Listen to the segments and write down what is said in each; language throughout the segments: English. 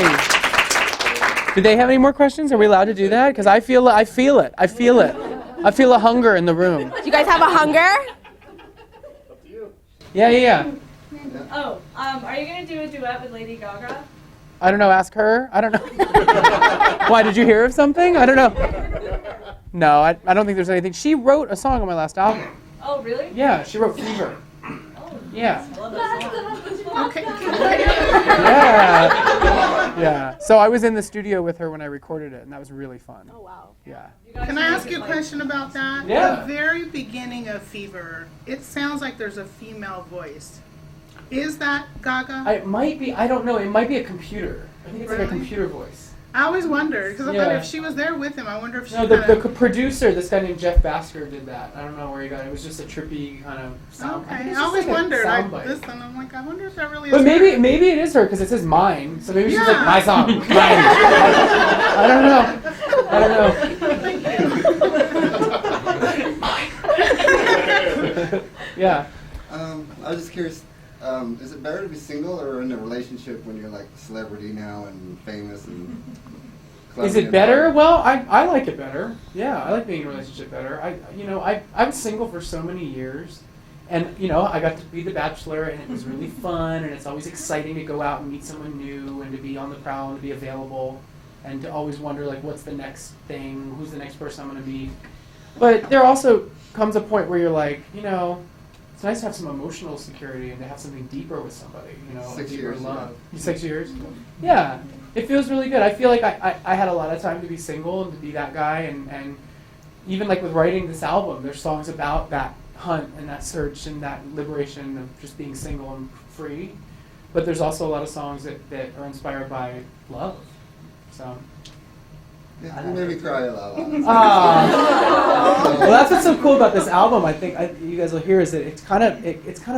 Hi. Do they have any more questions? Are we allowed to do that? Because I feel it. I feel it. I feel a hunger in the room. Do you guys have a hunger? Up to you. Yeah. Oh, are you going to do a duet with Lady Gaga? I don't know. Ask her. I don't know. Why, did you hear of something? I don't know. No, I don't think there's anything. She wrote a song on my last album. Oh, really? Yeah, she wrote Fever. Yeah. I love that song. Okay. Yeah. So I was in the studio with her when I recorded it, and that was really fun. Oh, wow. Yeah. Can I ask you a question about that? Yeah. The very beginning of Fever, it sounds like there's a female voice. Is that Gaga? It might be. I don't know. It might be a computer. I think it's like a computer voice. I always wondered, because I Yeah. thought if she was there with him, I wonder if she No, the producer, this guy named Jeff Basker, did that. I don't know where he got it. It was just a trippy kind of sound. I think Okay, it's I just always like a wondered. sound bite. I'm like, I wonder if that really is But maybe her. maybe it is her because it says mine. So maybe she's like Yeah. my song, mine. I don't know. Yeah. I was just curious, is it better to be single or in a relationship when you're like a celebrity now and famous and Is it better? Well, I like it better. Yeah, I like being in a relationship better. I was single for so many years, and I got to be the bachelor, and it was really fun, and it's always exciting to go out and meet someone new, and to be on the prowl, and to be available, and to always wonder like, what's the next thing? Who's the next person I'm going to meet? But there also comes a point where you're like, it's nice to have some emotional security and to have something deeper with somebody. 6 deeper years, love. yeah. 6 years? Yeah. It feels really good. I feel like I had a lot of time to be single and to be that guy, and even like with writing this album, there's songs about that hunt and that search and that liberation of just being single and free. But there's also a lot of songs that are inspired by love. So. Yeah, you made me cry a lot. Well, that's what's so cool about this album. I think you guys will hear is that it's kind of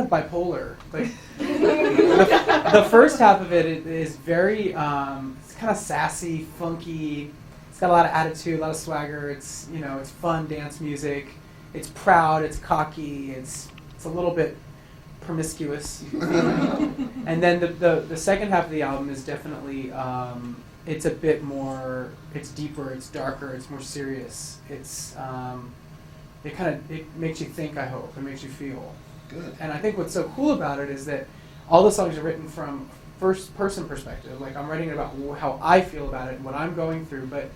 bipolar. Like the first half of it is very it's kind of sassy, funky. It's got a lot of attitude, a lot of swagger. It's it's fun dance music. It's proud. It's cocky. It's a little bit promiscuous. And then the second half of the album is definitely. It's a bit more. It's deeper. It's darker. It's more serious. It's it makes you think. I hope it makes you feel. Good. And I think what's so cool about it is that all the songs are written from first person perspective. Like I'm writing it about how I feel about it and what I'm going through. But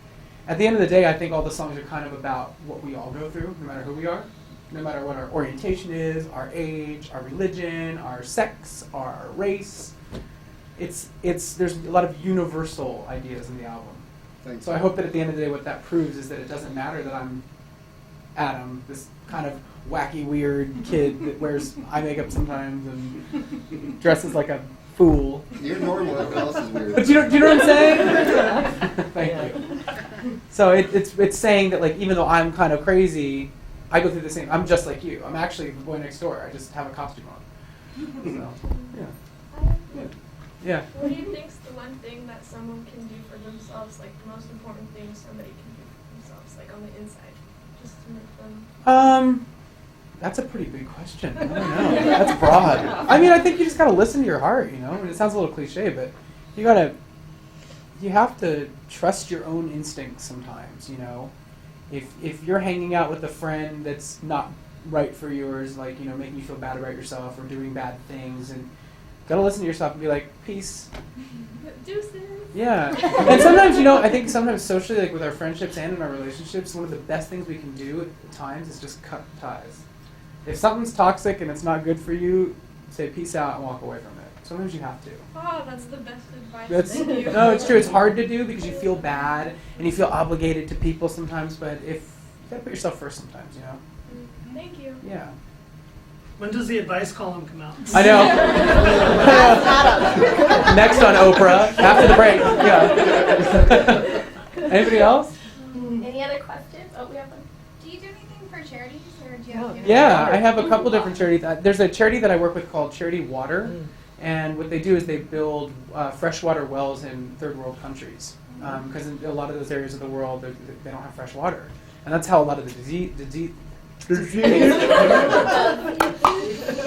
at the end of the day, I think all the songs are kind of about what we all go through, no matter who we are, no matter what our orientation is, our age, our religion, our sex, our race. There's a lot of universal ideas in the album. Thanks. So I hope that at the end of the day what that proves is that it doesn't matter that I'm Adam, this kind of wacky, weird kid that wears eye makeup sometimes and dresses like a fool. You're normal, everyone else is weird. But do you know what I'm saying? Thank you. So it's saying that like even though I'm kind of crazy, I go through the same. I'm just like you. I'm actually the boy next door. I just have a costume on. So, yeah. Yeah. What do you think is the one thing that someone can do for themselves, like the most important thing somebody can do for themselves, like on the inside, just to make them? That's a pretty big question. I don't know. That's broad. I mean, I think you just gotta listen to your heart. I mean, it sounds a little cliche, but you have to trust your own instincts sometimes. If you're hanging out with a friend that's not right for yours, like making you feel bad about yourself or doing bad things, and gotta listen to yourself and be like, peace. Deuces. Yeah. And sometimes, I think sometimes socially, like with our friendships and in our relationships, one of the best things we can do at times is just cut ties. If something's toxic and it's not good for you, say peace out and walk away from it. Sometimes you have to. Oh, that's the best advice. No, it's true. It's hard to do because you feel bad and you feel obligated to people sometimes, but you gotta put yourself first sometimes, Thank you. Yeah. When does the advice column come out? I know. Next on Oprah, after the break. Yeah. Anybody else? Any other questions? Oh, we have one. Do you do anything for charities, or do you have? Yeah, I have a couple different charities. There's a charity that I work with called Charity Water, and what they do is they build freshwater wells in third world countries, because in a lot of those areas of the world they don't have fresh water, and that's how a lot of the disease.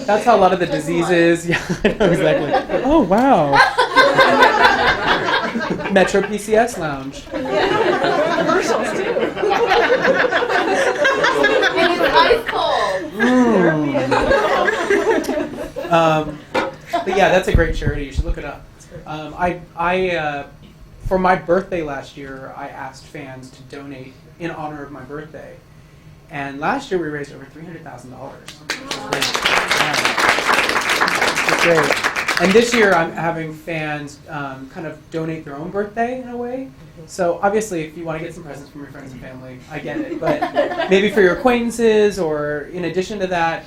That's how a lot of the diseases. Yeah, I know exactly. Oh wow. Metro PCS Lounge. Commercials too. And it's ice cold. But yeah, that's a great charity. You should look it up. For my birthday last year, I asked fans to donate in honor of my birthday. And last year we raised over $300,000. It's great. And this year I'm having fans kind of donate their own birthday in a way. So obviously if you want to get some presents from your friends and family, I get it. But maybe for your acquaintances or in addition to that,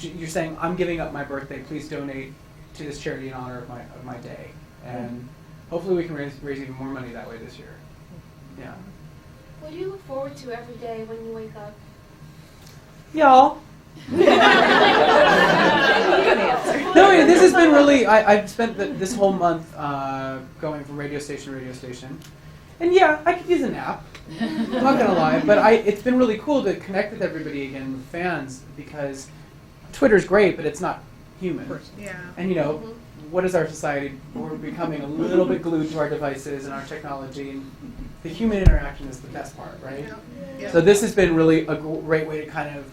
you're saying, I'm giving up my birthday, please donate to this charity in honor of my day. And hopefully we can raise even more money that way this year. Yeah. What do you look forward to every day when you wake up? Y'all. No, this has been really, I've spent this whole month going from radio station to radio station. And yeah, I could use a nap. I'm not going to lie. But it's been really cool to connect with everybody again, with fans, because Twitter's great, but it's not human. Yeah. And what is our society? We're becoming a little bit glued to our devices and our technology. And the human interaction is the best part, right? Yeah. So this has been really a great way to kind of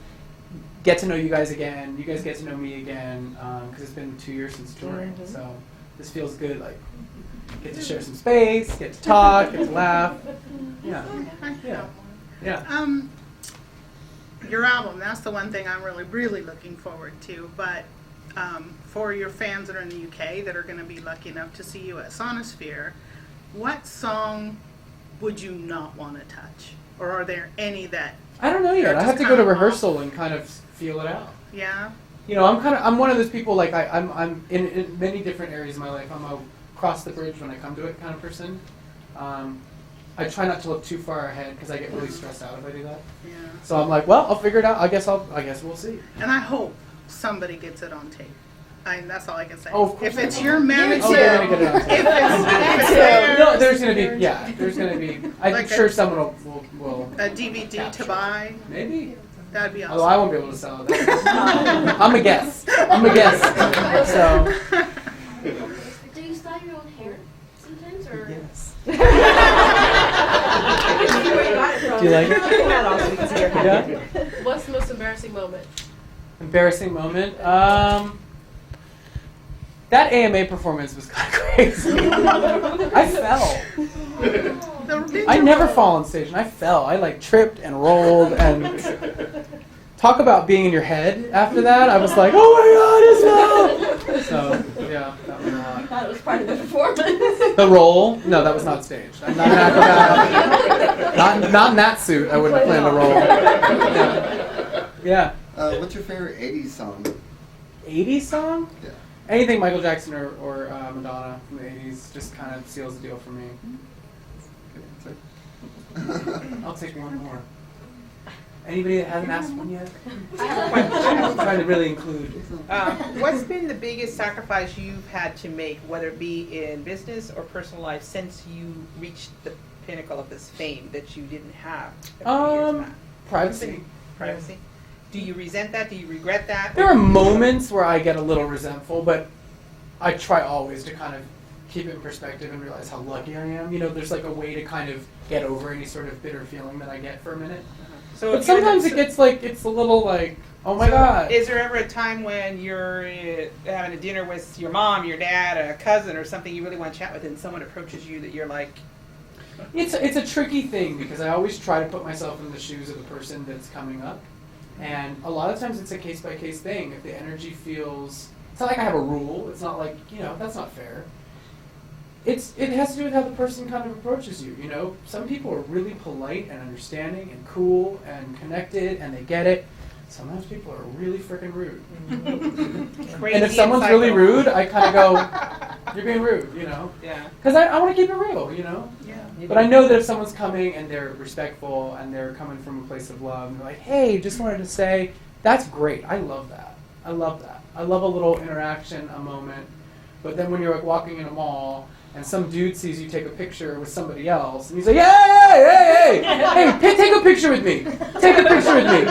get to know you guys again. You guys get to know me again, because it's been 2 years since touring. So this feels good. Like, get to share some space, get to talk, get to laugh. Yeah. Yeah. Your album, that's the one thing I'm really looking forward to. But for your fans that are in the UK that are going to be lucky enough to see you at Sonosphere, what song would you not want to touch? Or are there any that... I don't know yet. I have to go to rehearsal and kind of feel it out. Yeah? I'm one of those people, like, I'm in many different areas of my life. I'm a cross the bridge when I come to it kind of person. I try not to look too far ahead because I get really stressed out if I do that. Yeah. So I'm like, well, I'll figure it out. I guess we'll see. And I hope somebody gets it on tape. That's all I can say. Oh, of course. If it's your manager, Oh, they're gonna get it on tape. if it's theirs, No, there's gonna be. I'm Like sure a- someone will. a DVD to buy, Maybe. that'd be Although awesome. I won't be able to sell it. I'm a guess. So. Do you style your own hair sometimes, or? Yes. Do you like it? Yeah. What's the most embarrassing moment? Embarrassing moment. That AMA performance was kind of crazy. I fell. I never fall on stage, and I fell. I like tripped and rolled, and talk about being in your head after that. I was like, oh my God, it's fell. So yeah, that was a lot. I thought it was part of the performance. The roll? No, that was not staged. I'm not an acrobat. Not in that suit. I wouldn't have planned the roll. Yeah. What's your favorite 80s song? 80s song? Yeah. Anything Michael Jackson or Madonna from the 80s just kind of seals the deal for me. I'll take one more. Anybody that hasn't asked one yet? I'm trying to really include. What's been the biggest sacrifice you've had to make, whether it be in business or personal life, since you reached the pinnacle of this fame that you didn't have a few years back? Privacy. Privacy. Do you resent that? Do you regret that? There are moments where I get a little resentful, but I try always to kind of keep it in perspective and realize how lucky I am. There's like a way to kind of get over any sort of bitter feeling that I get for a minute. So But sometimes it gets like, it's a little like, oh my God. Is there ever a time when you're having a dinner with your mom, your dad, a cousin, or something you really want to chat with, and someone approaches you that you're like... It's a tricky thing because I always try to put myself in the shoes of the person that's coming up. And a lot of times it's a case-by-case thing. If the energy feels... It's not like I have a rule. It's not like, that's not fair. It has to do with how the person kind of approaches you, Some people are really polite and understanding and cool and connected and they get it. Sometimes people are really freaking rude. Crazy And if someone's psycho. really rude, I kind of go, you're being rude, Yeah. Because I want to keep it real, Yeah. But I know that if someone's coming and they're respectful and they're coming from a place of love and they're like, hey, just wanted to say, that's great. I love that. I love a little interaction, a moment. But then when you're like walking in a mall and some dude sees you take a picture with somebody else and he's like, hey, take a picture with me. Take a picture with me.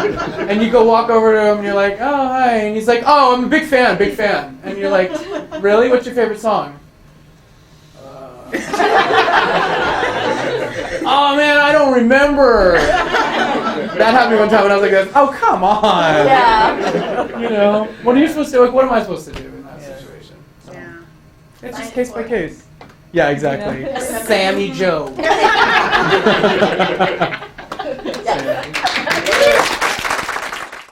And you go walk over to him and you're like, oh, hi. And he's like, oh, I'm a big fan. And you're like, really? What's your favorite song? Oh man, I don't remember. That happened one time when I was like this. Oh come on. Yeah. You know, what are you supposed to? Like, what am I supposed to do in that situation? So, Yeah. it's just Find case by it. case. Yeah, exactly. Yeah. Sammy Joe.